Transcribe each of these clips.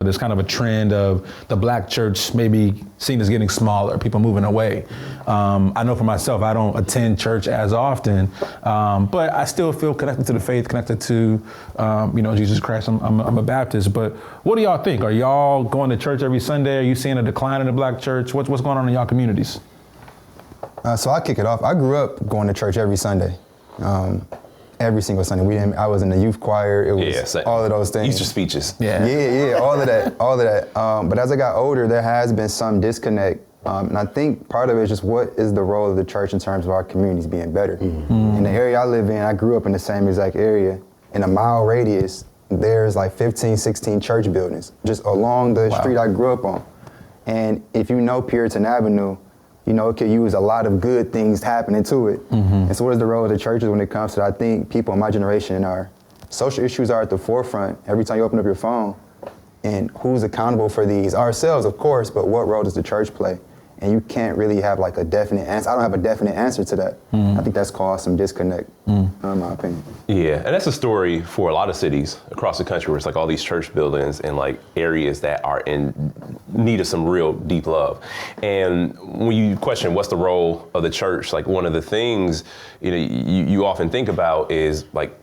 There's kind of a trend of the black church maybe seen as getting smaller, people moving away. I know for myself, I don't attend church as often, but I still feel connected to the faith, connected to, Jesus Christ. I'm a Baptist. But what do y'all think? Are y'all going to church every Sunday? Are you seeing a decline in the black church? What's going on in y'all communities? So I kick it off. I grew up going to church every Sunday. Every single Sunday. I was in the youth choir. It was all of those things. Easter speeches. Yeah, all of that. But as I got older, there has been some disconnect. And I think part of it is just what is the role of the church in terms of our communities being better. Mm-hmm. In the area I live in, I grew up in the same exact area. In a mile radius, there's like 15, 16 church buildings just along the street I grew up on. And if you know Puritan Avenue, it could use a lot of good things happening to it. Mm-hmm. And so what is the role of the churches when it comes to that? I think people in my generation, our social issues are at the forefront every time you open up your phone. And who's accountable for these? Ourselves, of course, but what role does the church play? And you can't really have like a definite answer. I don't have a definite answer to that. Mm. I think that's caused some disconnect, in my opinion. Yeah, and that's a story for a lot of cities across the country where it's like all these church buildings and like areas that are in need of some real deep love. And when you question what's the role of the church, like one of the things, you often think about is like,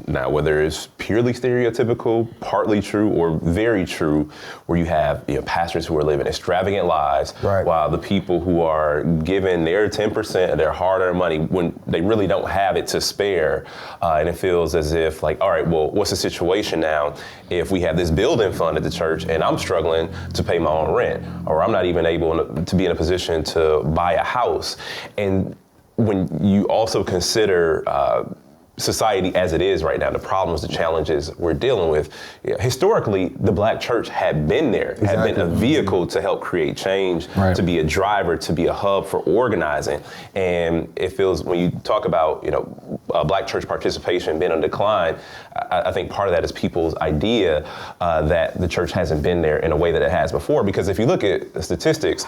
now, whether it's purely stereotypical, partly true, or very true, where you have pastors who are living extravagant lives, while the people who are giving their 10% of their hard-earned money when they really don't have it to spare, and it feels as if like, all right, well, what's the situation now if we have this building fund at the church and I'm struggling to pay my own rent, or I'm not even able to be in a position to buy a house? And when you also consider society as it is right now, the problems, the challenges we're dealing with. Historically, the black church had been there, had been a vehicle to help create change, to be a driver, to be a hub for organizing. And it feels, when you talk about, black church participation being on decline, I think part of that is people's idea that the church hasn't been there in a way that it has before. Because if you look at the statistics,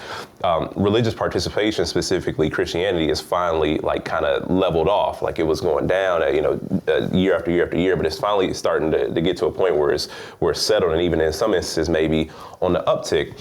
religious participation, specifically Christianity, is finally like kind of leveled off. Like it was going down year after year after year, but it's finally starting to get to a point where it's settled, and even in some instances maybe on the uptick.